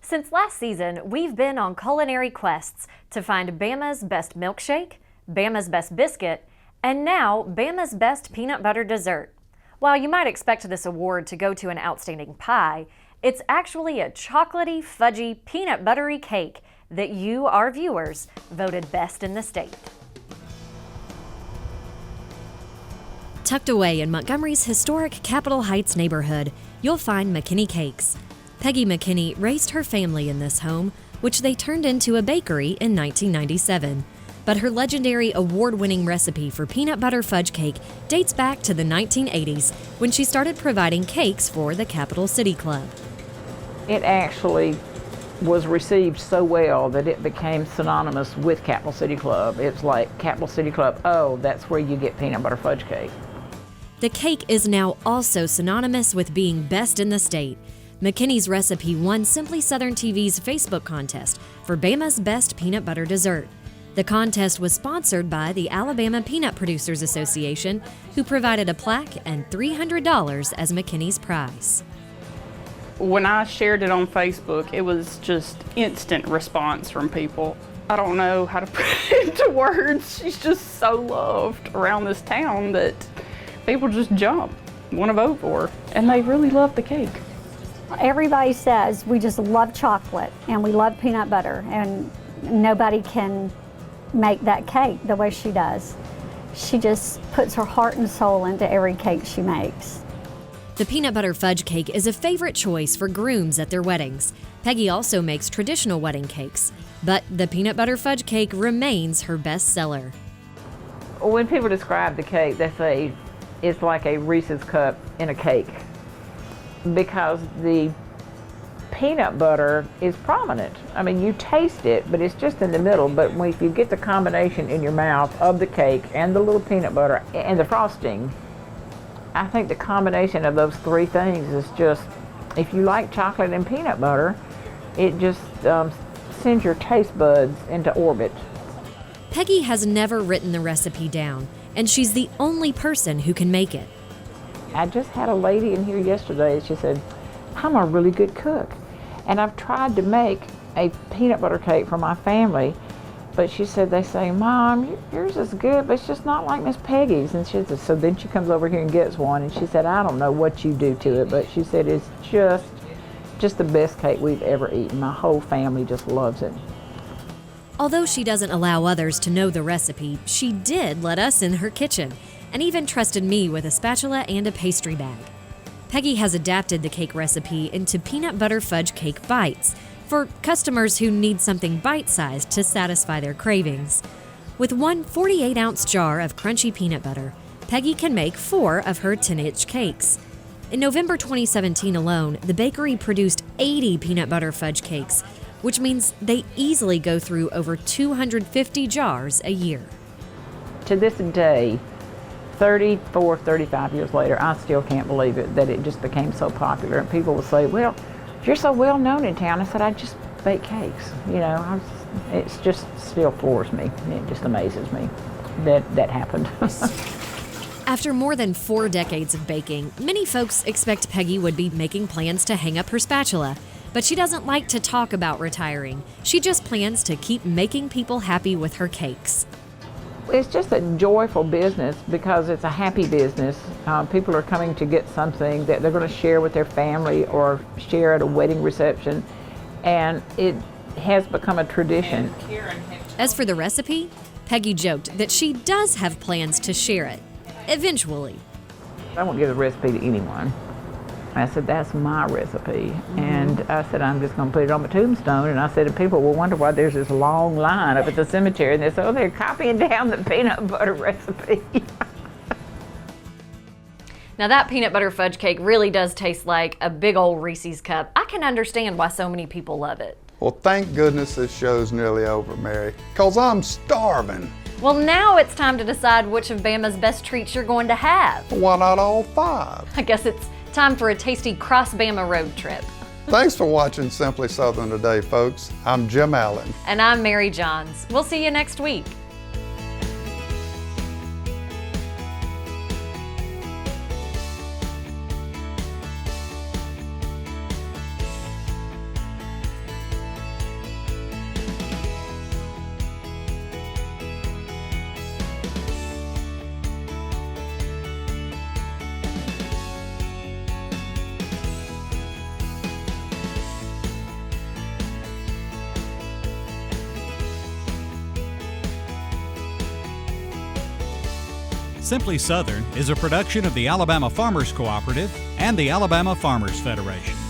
Since last season, we've been on culinary quests to find Bama's best milkshake, Bama's best biscuit, and now Bama's best peanut butter dessert. While you might expect this award to go to an outstanding pie, it's actually a chocolatey, fudgy, peanut buttery cake that you, our viewers, voted best in the state. Tucked away in Montgomery's historic Capitol Heights neighborhood, you'll find McKinney Cakes. Peggy McKinney raised her family in this home, which they turned into a bakery in 1997. But her legendary award-winning recipe for peanut butter fudge cake dates back to the 1980s when she started providing cakes for the Capital City Club. It actually was received so well that it became synonymous with Capital City Club. It's like Capital City Club, oh, that's where you get peanut butter fudge cake. The cake is now also synonymous with being best in the state. McKinney's recipe won Simply Southern TV's Facebook contest for Bama's best peanut butter dessert. The contest was sponsored by the Alabama Peanut Producers Association, who provided a plaque and $300 as McKinney's prize. When I shared it on Facebook, it was just instant response from people. I don't know how to put it into words. She's just so loved around this town that people just jump, want to vote for her, and they really love the cake. Everybody says we just love chocolate and we love peanut butter, and nobody can make that cake the way she does. She just puts her heart and soul into every cake she makes. The peanut butter fudge cake is a favorite choice for grooms at their weddings. Peggy also makes traditional wedding cakes, but the peanut butter fudge cake remains her best seller. When people describe the cake, they say it's like a Reese's cup in a cake, because the peanut butter is prominent. I mean, you taste it, but it's just in the middle. But if you get the combination in your mouth of the cake and the little peanut butter and the frosting, I think the combination of those three things is just, if you like chocolate and peanut butter, it just sends your taste buds into orbit. Peggy has never written the recipe down, and she's the only person who can make it. I just had a lady in here yesterday, she said, I'm a really good cook. And I've tried to make a peanut butter cake for my family, but she said, they say, Mom, yours is good, but it's just not like Miss Peggy's. And she said, so then she comes over here and gets one, and she said, I don't know what you do to it, but she said, it's just the best cake we've ever eaten. My whole family just loves it. Although she doesn't allow others to know the recipe, she did let us in her kitchen, and even trusted me with a spatula and a pastry bag. Peggy has adapted the cake recipe into peanut butter fudge cake bites for customers who need something bite-sized to satisfy their cravings. With one 48-ounce jar of crunchy peanut butter, Peggy can make 4 of her 10-inch cakes. In November 2017 alone, the bakery produced 80 peanut butter fudge cakes, which means they easily go through over 250 jars a year. To this day, 34, 35 years later, I still can't believe it, that it just became so popular. And people will say, well, you're so well known in town. I said, I just bake cakes. You know, it's just still floors me. It just amazes me that happened. After more than 4 decades of baking, many folks expect Peggy would be making plans to hang up her spatula. But she doesn't like to talk about retiring. She just plans to keep making people happy with her cakes. It's just a joyful business because it's a happy business. People are coming to get something that they're going to share with their family or share at a wedding reception, and it has become a tradition. As for the recipe, Peggy joked that she does have plans to share it, eventually. I won't give the recipe to anyone. I said, that's my recipe. And I said, I'm just going to put it on my tombstone. And I said, people will wonder why there's this long line up at the cemetery. And they said, oh, they're copying down the peanut butter recipe. Now that peanut butter fudge cake really does taste like a big old Reese's cup. I can understand why so many people love it. Well, thank goodness this show's nearly over, Mary, because I'm starving. Well, now it's time to decide which of Bama's best treats you're going to have. Why not all 5? I guess it's time for a tasty cross-Bama road trip. Thanks for watching Simply Southern today, folks. I'm Jim Allen. And I'm Mary Johns. We'll see you next week. Simply Southern is a production of the Alabama Farmers Cooperative and the Alabama Farmers Federation.